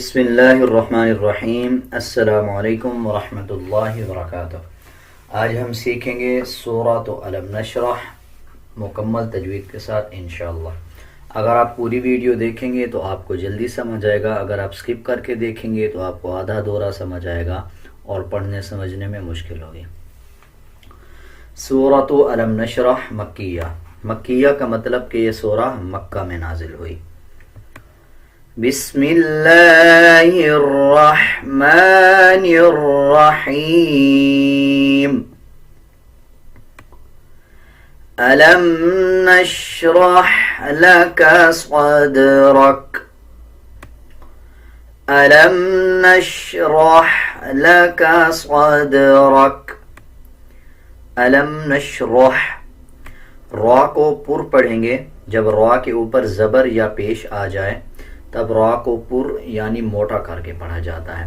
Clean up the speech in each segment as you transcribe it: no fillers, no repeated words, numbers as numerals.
بسم اللہ الرحمن الرحیم السلام علیکم ورحمۃ اللہ وبرکاتہ۔ آج ہم سیکھیں گے سورۃ علم نشرح مکمل تجوید کے ساتھ انشاءاللہ۔ اگر آپ پوری ویڈیو دیکھیں گے تو آپ کو جلدی سمجھ آئے گا، اگر آپ سکپ کر کے دیکھیں گے تو آپ کو آدھا دورہ سمجھ آئے گا اور پڑھنے سمجھنے میں مشکل ہوگی۔ سورۃ علم نشرح مکیہ، مکیہ کا مطلب کہ یہ سورہ مکہ میں نازل ہوئی۔ بسم اللہ الرحمن الرحیم۔ ألم نشرح لك صدرك ألم نشرح لك صدرك ألم نشرح، را کو پر پڑھیں گے، جب را کے اوپر زبر یا پیش آ جائے تب را کو پر یعنی موٹا کر کے پڑھا جاتا ہے۔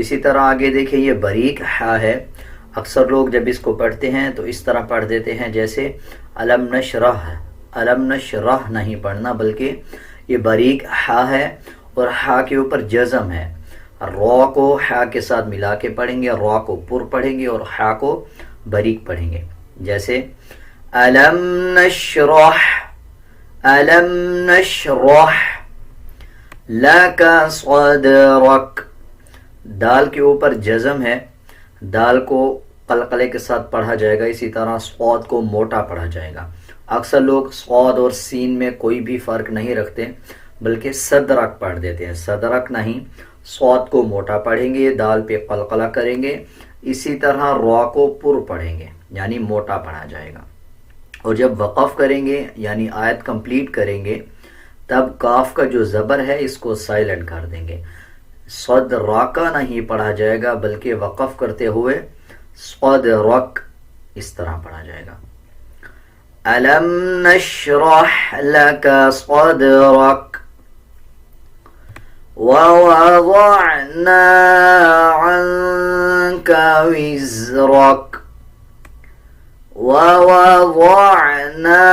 اسی طرح آگے دیکھیں، یہ باریک ہا ہے، اکثر لوگ جب اس کو پڑھتے ہیں تو اس طرح پڑھ دیتے ہیں جیسے علم نشرح، علم نشرح نہیں پڑھنا، بلکہ یہ باریک ہا ہے اور ہا کے اوپر جزم ہے۔ را کو ہا کے ساتھ ملا کے پڑھیں گے، را کو پر پڑھیں گے اور ہا کو باریک پڑھیں گے، جیسے علم نشرح، علم نشرح لک صدرک۔ دال کے اوپر جزم ہے، دال کو قلقلے کے ساتھ پڑھا جائے گا، اسی طرح صاد کو موٹا پڑھا جائے گا۔ اکثر لوگ صاد اور سین میں کوئی بھی فرق نہیں رکھتے بلکہ صدرک پڑھ دیتے ہیں، صدرک نہیں، صاد کو موٹا پڑھیں گے، دال پہ قلقلہ کریں گے، اسی طرح را کو پر پڑھیں گے یعنی موٹا پڑھا جائے گا۔ اور جب وقف کریں گے یعنی آیت کمپلیٹ کریں گے تب کاف کا جو زبر ہے اس کو سائلنٹ کر دیں گے، صدرک نہیں پڑھا جائے گا بلکہ وقف کرتے ہوئے صدرک اس طرح پڑھا جائے گا۔ علم نشرح لک صدرک ووضعنا عنك وزرك ووضعنا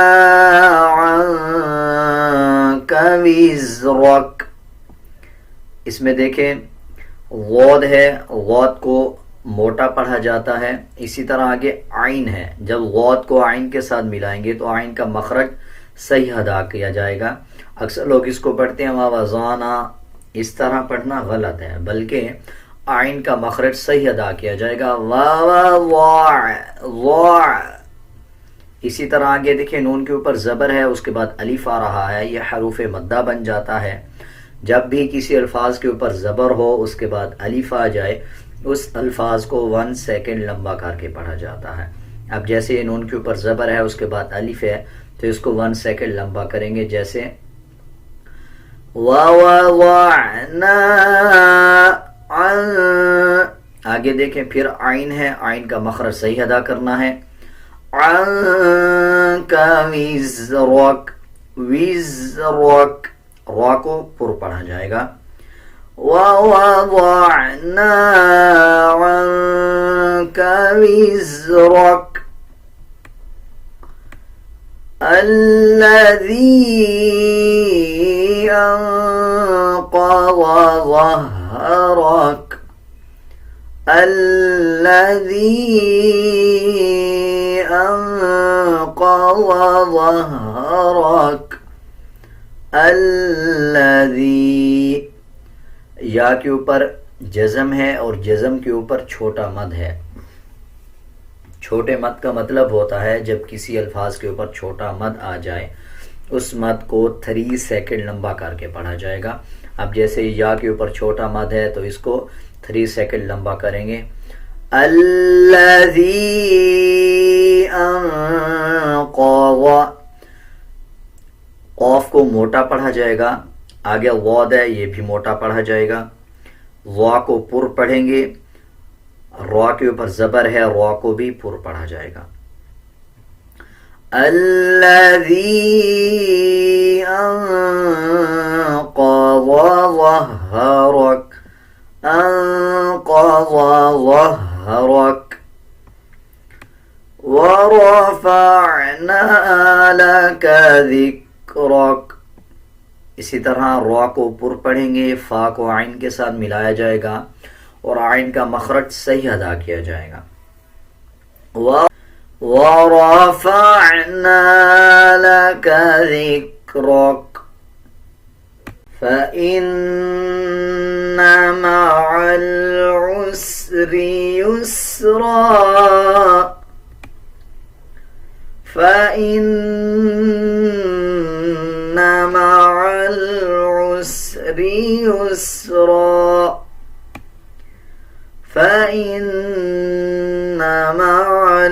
عنك وزرك۔ اس میں دیکھیں غود ہے، غود کو موٹا پڑھا جاتا ہے، اسی طرح آگے عین ہے، جب غود کو عین کے ساتھ ملائیں گے تو عین کا مخرج صحیح ادا کیا جائے گا۔ اکثر لوگ اس کو پڑھتے ہیں ووضعنا، اس طرح پڑھنا غلط ہے، بلکہ عین کا مخرج صحیح ادا کیا جائے گا، اسی طرح آگے دیکھیں نون کے اوپر زبر ہے، اس کے بعد الف آ رہا ہے، یہ حروف مدہ بن جاتا ہے۔ جب بھی کسی الفاظ کے اوپر زبر ہو اس کے بعد الف آ جائے، اس الفاظ کو 1 سیکنڈ لمبا کر کے پڑھا جاتا ہے۔ اب جیسے نون کے اوپر زبر ہے اس کے بعد الف ہے تو اس کو 1 سیکنڈ لمبا کریں گے، جیسے وَوَضَعْنَا آگے دیکھیں پھر عین ہے، عین کا مخرج صحیح ادا کرنا ہے، عَنْكَ وِزْرَكَ، وِزْرَكَ را کو پر پڑھا جائے گا، وَوَضَعْنَا عَنْكَ وِزْرَكَ الَّذِي أَنْقَضَ ظَهْرَكَ الَّذِي أَنْقَضَ ظَهْرَكَ الَّذِي، یا کے اوپر جزم ہے اور جزم کے اوپر چھوٹا مد ہے۔ چھوٹے مد کا مطلب ہوتا ہے جب کسی الفاظ کے اوپر چھوٹا مد آ جائے اس مد کو 3 سیکنڈ لمبا کر کے پڑھا جائے گا۔ اب جیسے یا کے اوپر چھوٹا مد ہے تو اس کو 3 سیکنڈ لمبا کریں گے، الذی انقض، قاف کو موٹا پڑھا جائے گا، آگے غود ہے یہ بھی موٹا پڑھا جائے گا، وا کو پر پڑھیں گے، را کے اوپر زبر ہے، را کو بھی پر پڑھا جائے گا، الذی انقض ظهرك انقض ظهرك ورفعنا لك ذكرك اسی طرح را کو پر پڑھیں گے، فا کو عین کے ساتھ ملایا جائے گا اور عین کا مخرج صحیح ادا کیا جائے گا۔ وَرَفَعْنَا لَكَ ذِكْرَكَ فَإِنَّ مَعَ الْعُسْرِ يُسْرًا فَإِنَّ مَعَ الْعُسْرِ يُسْرًا فَإِنَّ مَعَ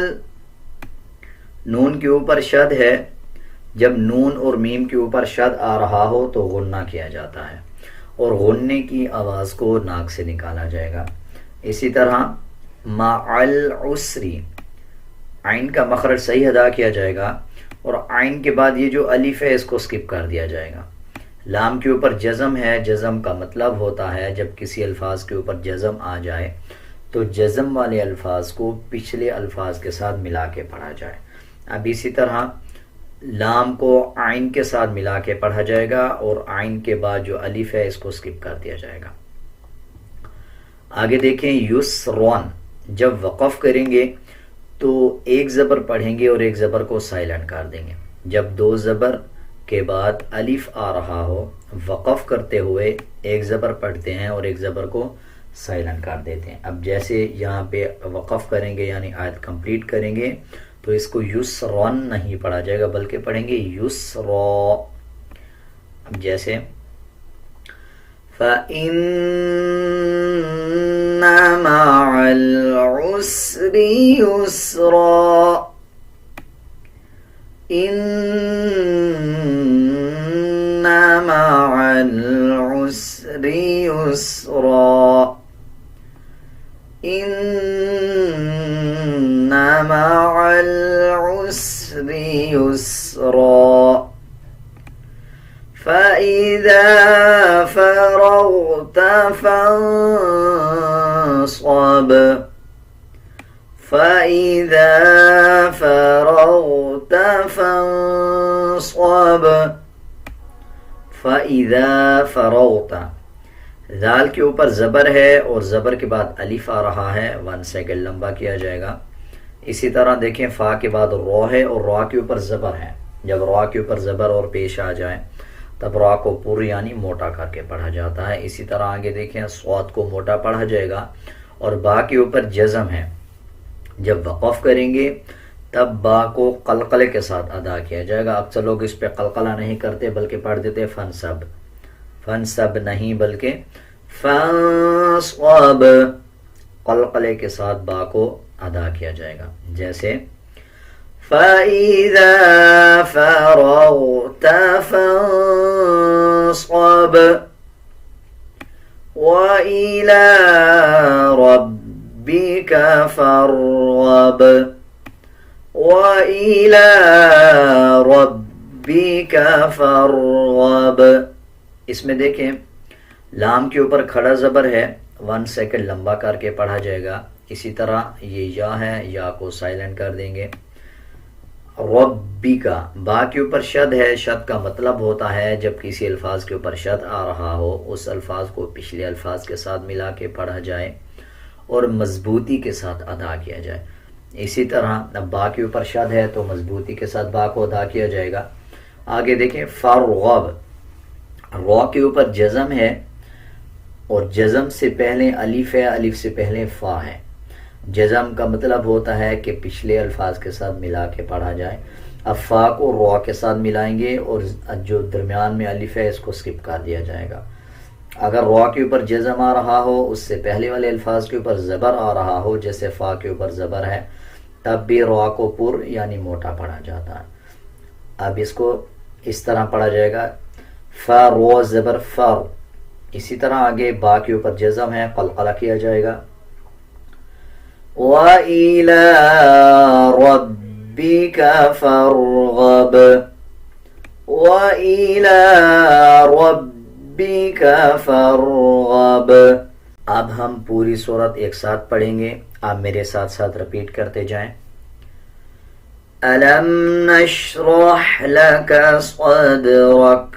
نون کے اوپر شد ہے، جب نون اور میم کے اوپر شد آ رہا ہو تو غنہ کیا جاتا ہے اور غننے کی آواز کو ناک سے نکالا جائے گا۔ اسی طرح مع العسری عین کا مخرج صحیح ادا کیا جائے گا اور عین کے بعد یہ جو الف ہے اس کو سکپ کر دیا جائے گا۔ لام کے اوپر جزم ہے، جزم کا مطلب ہوتا ہے جب کسی الفاظ کے اوپر جزم آ جائے تو جزم والے الفاظ کو پچھلے الفاظ کے ساتھ ملا کے پڑھا جائے۔ اب اسی طرح لام کو عین کے ساتھ ملا کے پڑھا جائے گا اور عین کے بعد جو الف ہے اس کو سکپ کر دیا جائے گا۔ آگے دیکھیں یسرون، جب وقف کریں گے تو ایک زبر پڑھیں گے اور ایک زبر کو سائلنٹ کر دیں گے۔ جب دو زبر کے بعد الف آ رہا ہو وقف کرتے ہوئے ایک زبر پڑھتے ہیں اور ایک زبر کو سائلنٹ کر دیتے ہیں۔ اب جیسے یہاں پہ وقف کریں گے یعنی آیت کمپلیٹ کریں گے تو اس کو یسرون نہیں پڑھا جائے گا بلکہ پڑھیں گے یسرا۔ اب جیسے فَإِنَّ مَعَ الْعُسْرِ يُسْرًا إِنَّ مَعَ الْعُسْرِ يُسْرًا إِنَّ مَعَ الْعُسْرِ يُسْرًا فَإِذَا فَرَغْتَ فَانصَبْ فَإِذَا فَرَغْتَ فَانصَبْ فَإِذَا فَرَغْتَ ذال کے اوپر زبر ہے اور زبر کے بعد الف آ رہا ہے، 1 سیکنڈ لمبا کیا جائے گا۔ اسی طرح دیکھیں فا کے بعد را ہے اور را کے اوپر زبر ہے، جب را کے اوپر زبر اور پیش آ جائے تب را کو پر یعنی موٹا کر کے پڑھا جاتا ہے۔ اسی طرح آگے دیکھیں صاد کو موٹا پڑھا جائے گا اور با کے اوپر جزم ہے، جب وقف کریں گے تب با کو قلقلے کے ساتھ ادا کیا جائے گا۔ اکثر لوگ اس پہ قلقلہ نہیں کرتے بلکہ پڑھ دیتے فنصب، فنصب نہیں بلکہ فانصب، قلقلے کے ساتھ با کو ادا کیا جائے گا۔ جیسے فَإِذَا فَرَغْتَ فَانصَبْ وَإِلَى رَبِّكَ فَارْغَب وَإِلَى رَبِّكَ فَارْغَب۔ اس میں دیکھیں لام کے اوپر کھڑا زبر ہے، 1 سیکنڈ لمبا کر کے پڑھا جائے گا۔ اسی طرح یہ یا ہے، یا کو سائلنٹ کر دیں گے۔ ربی کا با کے اوپر شد ہے، شد کا مطلب ہوتا ہے جب کسی الفاظ کے اوپر شد آ رہا ہو اس الفاظ کو پچھلے الفاظ کے ساتھ ملا کے پڑھا جائے اور مضبوطی کے ساتھ ادا کیا جائے۔ اسی طرح با کے اوپر شد ہے تو مضبوطی کے ساتھ با کو ادا کیا جائے گا۔ آگے دیکھیں فارغب، را کے اوپر جزم ہے اور جزم سے پہلے الف ہے، الف سے پہلے فا ہے۔ جزم کا مطلب ہوتا ہے کہ پچھلے الفاظ کے ساتھ ملا کے پڑھا جائے۔ اب فا کو را کے ساتھ ملائیں گے اور جو درمیان میں الف ہے اس کو سکپ کر دیا جائے گا۔ اگر را کے اوپر جزم آ رہا ہو اس سے پہلے والے الفاظ کے اوپر زبر آ رہا ہو جیسے فا کے اوپر زبر ہے تب بھی را کو پر یعنی موٹا پڑھا جاتا ہے۔ اب اس کو اس طرح پڑھا جائے گا فا رو زبر فر۔ اسی طرح آگے با کے اوپر جزم ہے، قلقلہ کیا جائے گا۔ وَإِلَى رَبِّكَ فَارْغَب وَإِلَى رَبِّكَ فَارْغَب۔ اب ہم پوری سورت ایک ساتھ پڑھیں گے، آپ میرے ساتھ ساتھ رپیٹ کرتے جائیں۔ أَلَمْ نَشْرَحْ لَكَ صَدْرَكَ